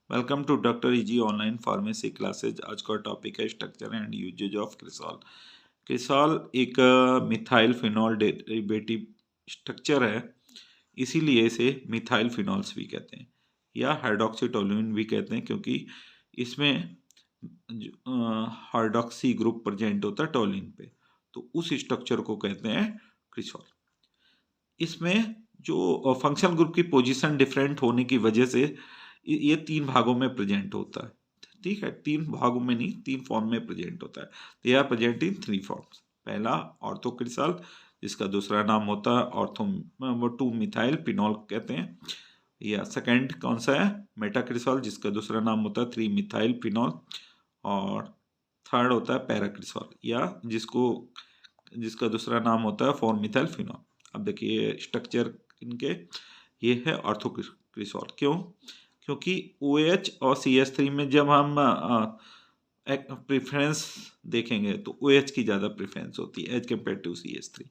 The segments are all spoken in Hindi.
Welcome to doctor easy online pharmacy classes. आज का टॉपिक है structure and uses of cresol. Cresol एक मिथाइल फिनॉल डेरिवेटिव स्ट्रक्चर है, इसीलिए इसे मिथाइल फिनॉल्स भी कहते हैं या हाइड्रोक्सीटोलुइन भी कहते हैं, क्योंकि इसमें हाइड्रोक्सी ग्रुप प्रेजेंट होता है टोलिन पे, तो उस स्ट्रक्चर को कहते हैं क्रिसॉल। इसमें जो फंक्शनल ग्रुप की पोजीशन डिफरेंट होने की वजह से ये तीन भागों में प्रेजेंट होता है। ठीक है, तीन भागों में नहीं, तीन फॉर्म में प्रेजेंट होता है। They are present in three forms. पहला ऑर्थोक्रिसॉल, जिसका दूसरा नाम होता है ऑर्थो 2 मिथाइल पिनॉल कहते हैं। या सेकंड कौन सा है, मेटाक्रिसॉल, जिसका दूसरा नाम होता है 3 मिथाइल पिनॉल। और थर्ड होता है पैराक्रिसॉल, या जिसका दूसरा नाम होता है 4 मिथाइल फिनॉल। अब देखिए स्ट्रक्चर इनके, ये है ऑर्थोक्रिसॉल। क्यों? क्योंकि OH और CH3 में जब हम प्रेफरेंस देखेंगे तो OH की ज़्यादा प्रेफरेंस होती है एज कम्पेयर टू CH3।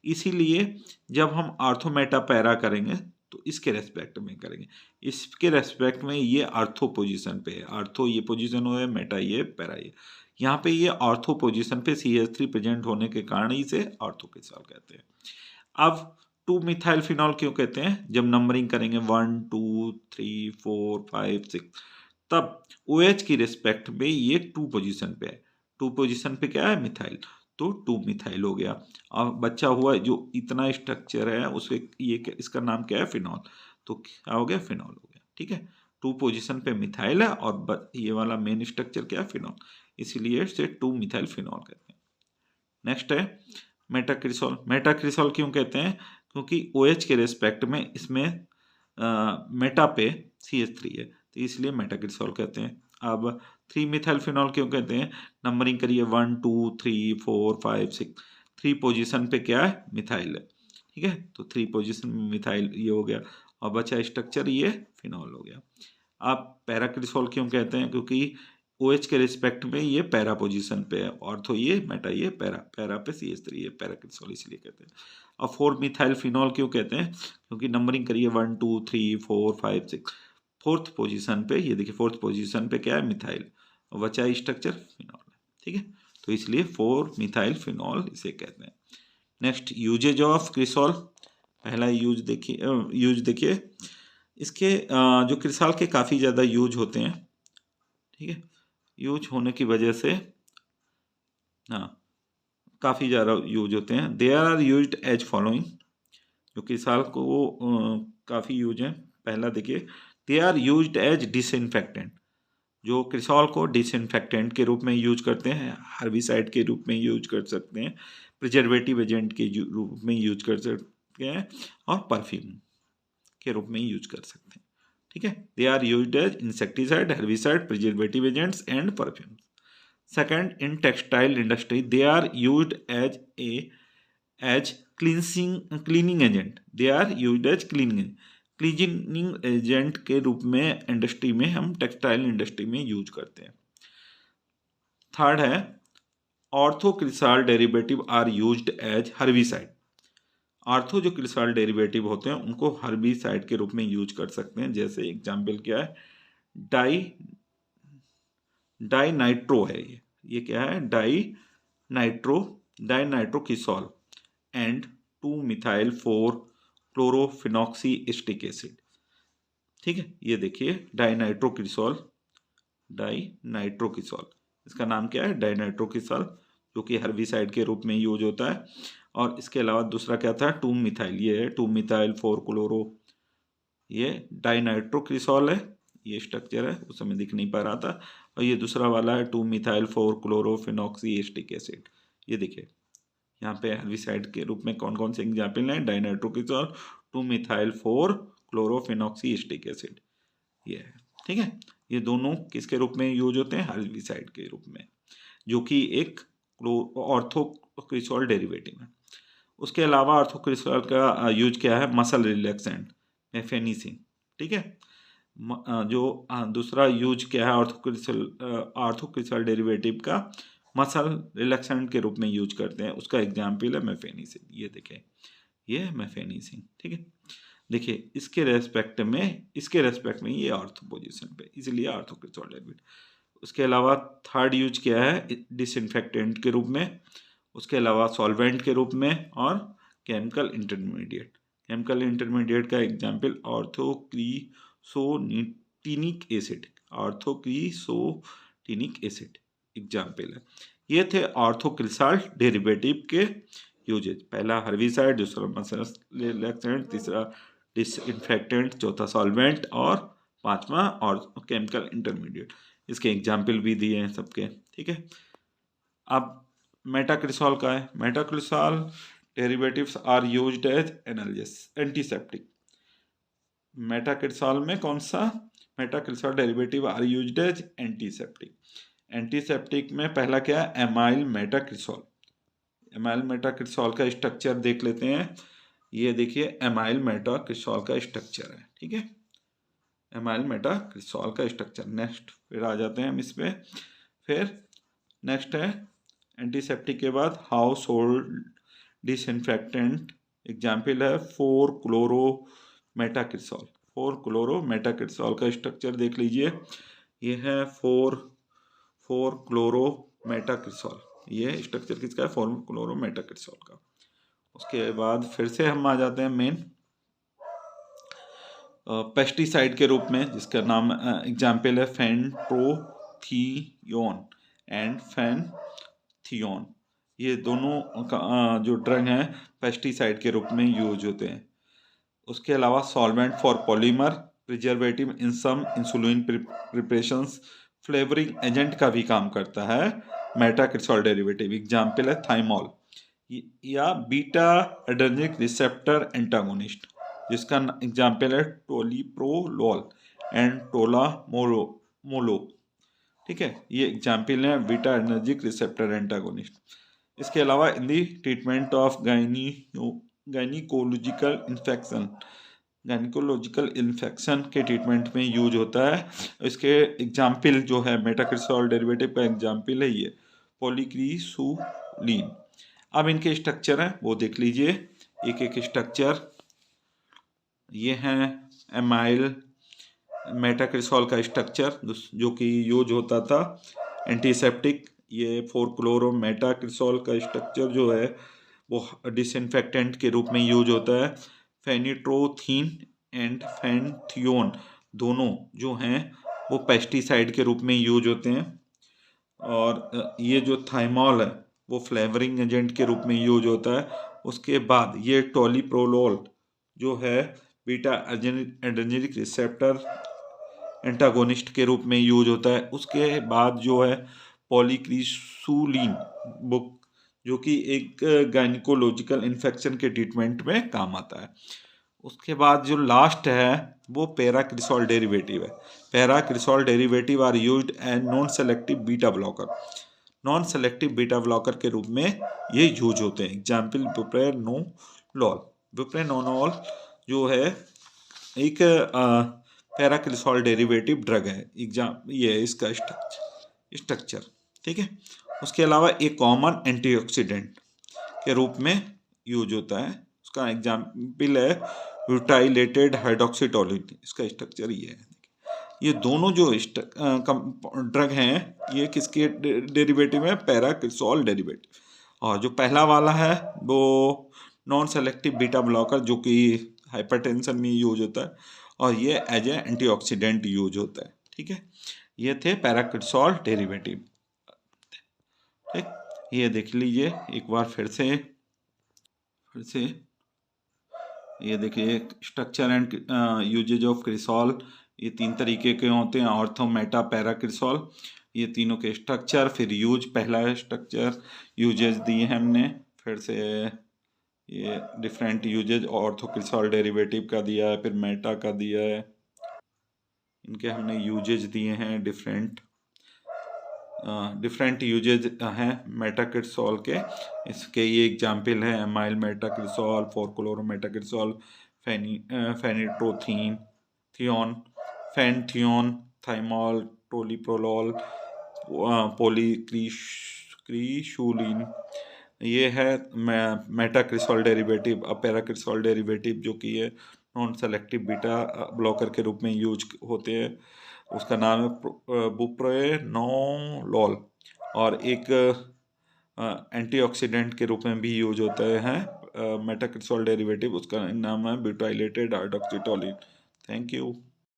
इसीलिए जब हम आर्थोमेटा पैरा करेंगे तो इसके रेस्पेक्ट में करेंगे। इसके रेस्पेक्ट में ये आर्थो पोजीशन पे है, आर्थो ये पोजीशन हो है, मेटा ये, पैरा ये। यहाँ पे ये ऑर्थो पोजीशन पे CH3 प्रेजेंट होने के कारण इसे ऑर्थोक्रिसॉल कहते हैं। अब 2 मिथाइल फिनॉल क्यों कहते हैं? जब नंबरिंग करेंगे 1 2 3 4 5 6, तब OH की रिस्पेक्ट में ये 2 पोजीशन पे है। 2 पोजीशन पे क्या है, मिथाइल, तो 2 मिथाइल हो गया। और बच्चा हुआ जो इतना स्ट्रक्चर है उसके, ये इसका नाम क्या है, फिनॉल। तो क्या हो गया, फिनॉल हो गया। ठीक है, 2 पोजीशन पे मिथाइल है और ये वाला मेन स्ट्रक्चर क्या है, फिनॉल, इसीलिए इसे 2 मिथाइल फिनॉल कहते हैं। नेक्स्ट है मेटाक्रिसॉल। मेटाक्रिसॉल क्यों कहते हैं? क्योंकि OH के रेस्पेक्ट में इसमें मेटा पे CH3 है, तो इसलिए मेटाक्रिसॉल कहते हैं। अब 3 मिथाइल फिनॉल क्यों कहते हैं? नंबरिंग करिए 1 2 3 4 5 6, 3 पोजीशन पे क्या है, मिथाइल है। ठीक है, तो 3 पोजीशन में मिथाइल ये हो गया, और बचा स्ट्रक्चर ये फिनॉल हो गया। आप पैराक्रिसॉल क्यों कहते हैं? क्योंकि OH के रिस्पेक्ट में ये पैरा पोजीशन पे है, ऑर्थो ये, मेटा ये, पैरा पे CH3 ये, पैराक्रिसॉल इसलिए कहते हैं। अब 4 मिथाइल फिनॉल क्यों कहते हैं? क्योंकि नंबरिंग करिए 1 2 3 4 5 6, फोर्थ पोजीशन पे, ये देखिए फोर्थ पोजीशन पे क्या है, मिथाइल, और बचा स्ट्रक्चर फिनॉल है। ठीक है, तो इसलिए 4 मिथाइल फिनॉल इसे कहते हैं। Next, uses of cresol. पहला यूज देखिए इसके, जो क्रिसॉल के काफ़ी ज़्यादा यूज होते हैं। ठीक है, यूज होने की वजह से, हाँ, काफ़ी ज़्यादा यूज होते हैं। They are use as following. जो क्रिसॉल को काफ़ी यूज है। पहला देखिए, they are use as disinfectant. जो क्रिसॉल को डिसइंफेक्टेंट के रूप में यूज करते हैं, हर्बिसाइड के रूप में यूज कर सकते हैं, प्रिजर्वेटिव एजेंट के रूप में यूज कर सकते हैं, और परफ्यूम के रूप में यूज कर सकते हैं। ठीक है, they are used as insecticide, herbicide, preservative agents and perfume. Second, in textile industry they are used as cleaning agent. They are used as cleaning agent के रूप में इंडस्ट्री में, हम टेक्सटाइल इंडस्ट्री में यूज करते हैं। थर्ड है, orthocresol derivative are used as herbicide. Ortho जो क्रिसॉल डेरिवेटिव होते हैं उनको हर्बिसाइड के रूप में यूज कर सकते हैं। जैसे एग्जाम्पल क्या है, डाई नाइट्रो है, ये क्या है, di nitrocresol and 2 methyl 4 chlorophenoxy acetic acid. ठीक है, ये देखिए डाई नाइट्रोकिसॉल, इसका नाम क्या है, डाइनाइट्रोकिसॉल, जो कि हर्बिसाइड के रूप में यूज होता है। और इसके अलावा दूसरा क्या था, 2 मिथाइल, ये है 2 मिथाइल 4 क्लोरो, ये डाइनाइट्रोक्रिसॉल है, ये स्ट्रक्चर है, उस समय दिख नहीं पा रहा था। और ये दूसरा वाला है 2 मिथाइल 4 क्लोरोफिनॉक्सी एस्टिक एसिड। ये देखिए यहाँ पे हर्बिसाइड के रूप में कौन कौन से एग्जाम्पल हैं, डाइनाइट्रोक्रिसॉल, 2 मिथाइल 4 क्लोरोफिनॉक्सी एस्टिक एसिड, ये है। ठीक है, ये दोनों किसके रूप में यूज होते हैं, हर्बिसाइड के रूप में, जो कि एक ऑर्थोक्रिसॉल डेरिवेटिव है। उसके अलावा ऑर्थोक्रिसॉल का यूज क्या है, मसल रिलैक्सेंट, मेफेनिसिन। ठीक है, जो दूसरा यूज क्या है ऑर्थोक्रिसॉल डेरिवेटिव का, मसल रिलैक्सेंट के रूप में यूज करते हैं। उसका एग्जाम्पल है मेफेनिसिन, ये देखें, ये मेफेनिसिन। ठीक है, देखिए इसके रेस्पेक्ट में ये ऑर्थो पोजीशन पे, इसलिए ऑर्थोक्रिसॉल डेरिवेटिव। उसके अलावा थर्ड यूज क्या है, डिसइंफेक्टेंट के रूप में, उसके अलावा सॉल्वेंट के रूप में, और केमिकल इंटरमीडिएट। केमिकल इंटरमीडिएट का एग्जाम्पल ऑर्थोक्रिसोनिटिनिक एसिड, ऑर्थोक्रिसोटिनिक एसिड एग्जाम्पल है। ये थे ऑर्थोक्रिसॉल डेरिवेटिव के यूजेज। पहला हर्बिसाइड, दूसरा मसलेक्सेंट, तीसरा डिसइंफेक्टेंट, चौथा सॉल्वेंट, और पांचवा और केमिकल इंटरमीडिएट। इसके एग्जाम्पल भी दिए हैं सबके, ठीक है। अब मेटाक्रिसॉल का है। Metacresol derivatives are used as antiseptic. Metacresol में कौन सा, metacresol derivative are used as antiseptic. Antiseptic में पहला क्या है, एमाइल मेटाक्रिसॉल। एमाइल मेटाक्रिसॉल का स्ट्रक्चर देख लेते हैं। ये देखिए एमाइल मेटाक्रिसॉल का स्ट्रक्चर है, ठीक है, एमाइल मेटाक्रिसॉल का स्ट्रक्चर। नेक्स्ट फिर आ जाते हैं हम इस पे। फिर नेक्स्ट है एंटीसेप्टिक के बाद हाउस होल्ड डिसइंफेक्टेंट, एग्जाम्पल है 4-क्लोरोमेटाक्रिसॉल। 4-क्लोरोमेटाक्रिसॉल का स्ट्रक्चर देख लीजिए। ये है 4-क्लोरोमेटाक्रिसॉल। ये स्ट्रक्चर किसका है, 4-क्लोरोमेटाक्रिसॉल का। उसके बाद फिर से हम आ जाते हैं मेन पेस्टिसाइड के रूप में, जिसका नाम एग्जाम्पल है फेंट्रोथियोन एंड फेनथियोन। ये दोनों जो ड्रग हैं पेस्टिसाइड के रूप में यूज होते हैं। उसके अलावा solvent for polymer, preservative in some insulin preparations, flavouring agent का भी काम करता है मेटाक्रिसॉल डेरिवेटिव। एग्जाम्पल है थाइमॉल या बीटा एड्रेनर्जिक रिसेप्टर एंटागोनिस्ट, जिसका एग्जाम्पल है टोलिप्रोलोल एंड टोलामोलो, ठीक है। ये एग्जाम्पल है बीटा एड्रेनर्जिक रिसेप्टर एंटागोनिस्ट। इसके अलावा इन दी ट्रीटमेंट ऑफ गायनिकोलॉजिकल इन्फेक्शन के ट्रीटमेंट में यूज होता है। इसके एग्जाम्पल जो है मेटाक्रिसॉल डेरिवेटिव का एग्जाम्पल है ये पॉलीक्रिसुलिन। अब इनके स्ट्रक्चर हैं वो देख लीजिए एक एक स्ट्रक्चर। ये हैं एमाइल मेटाक्रिसॉल का स्ट्रक्चर जो कि यूज होता था एंटीसेप्टिक। ये 4-क्लोरोमेटाक्रिसॉल का स्ट्रक्चर जो है वो डिसइंफेक्टेंट के रूप में यूज होता है। फेनिट्रोथीन एंड फेनथियोन दोनों जो हैं वो पेस्टिसाइड के रूप में यूज होते हैं। और ये जो थाइमॉल है वो फ्लेवरिंग एजेंट के रूप में यूज होता है। उसके बाद ये टोलिप्रोलोल जो है बीटा एड्रेनर्जिक रिसेप्टर एंटागोनिस्ट के रूप में यूज होता है। उसके बाद जो है पॉलीक्रिसुलिन बुक जो कि एक गायनिकोलॉजिकल इन्फेक्शन के ट्रीटमेंट में काम आता है। उसके बाद जो लास्ट है वो पैराक्रिसॉल डेरिवेटिव है। Paracresol derivative are used as non selective beta blocker. Non selective beta blocker के रूप में ये यूज होते हैं। एग्जाम्पल बुप्रेनोलॉल। बुप्रेनोलॉल जो है एक पैराक्रिसॉल डेरिवेटिव ड्रग है। ये है इसका स्ट्रक्चर, ठीक है। उसके अलावा एक कॉमन एंटीऑक्सीडेंट के रूप में यूज होता है। उसका एग्जाम्पल है ब्यूटाइलेटेड हाइड्रोक्सीटोलिन। इसका स्ट्रक्चर ये है। ये दोनों जो ड्रग हैं ये किसके डेरिवेटिव है, पैराक्रिसॉल डेरिवेटिव। और जो पहला वाला है वो नॉन सेलेक्टिव बीटा ब्लॉकर जो कि हाइपरटेंशन में यूज होता है और ये एज ए एंटीऑक्सीडेंट यूज होता है, ठीक है। ये थे पैराक्रिसॉल डेरिवेटिव, ठीक। ये देख लीजिए एक बार फिर से ये देखिए स्ट्रक्चर एंड यूजेज ऑफ क्रिसॉल। ये 3 तरीके के होते हैं, ऑर्थो मेटा पैराक्रिसॉल। ये तीनों के स्ट्रक्चर, फिर यूज, पहला स्ट्रक्चर यूजेज दिए हैं हमने, फिर से ये डिफरेंट यूजेज ऑर्थोक्रिसॉल डेरिवेटिव का दिया है, फिर मेटा का दिया है। इनके हमने यूजेज दिए हैं डिफरेंट यूजेज हैं मेटाक्रिसॉल के। इसके ये एग्जाम्पल है एमाइल मेटाक्रिसॉल, 4-क्लोरोमेटाक्रिसॉल, फेनिट्रोथीन थियोन, फेनथियोन, थाइमॉल, टोलिप्रोलोल, पॉलीक्रिसुलिन। ये है मेटाक्रिसॉल डेरिवेटिव। अब पैराक्रिसॉल डेरिवेटिव जो कि है नॉन सेलेक्टिव बीटा ब्लॉकर के रूप में यूज होते हैं। उसका नाम है बुप्रोपेनोलोल, और एक एंटीऑक्सीडेंट के रूप में भी यूज होते हैं मेटाक्रिसोल डेरिवेटिव, उसका नाम है ब्यूटाइलेटेड हाइड्रोक्सीटोलिन। Thank you.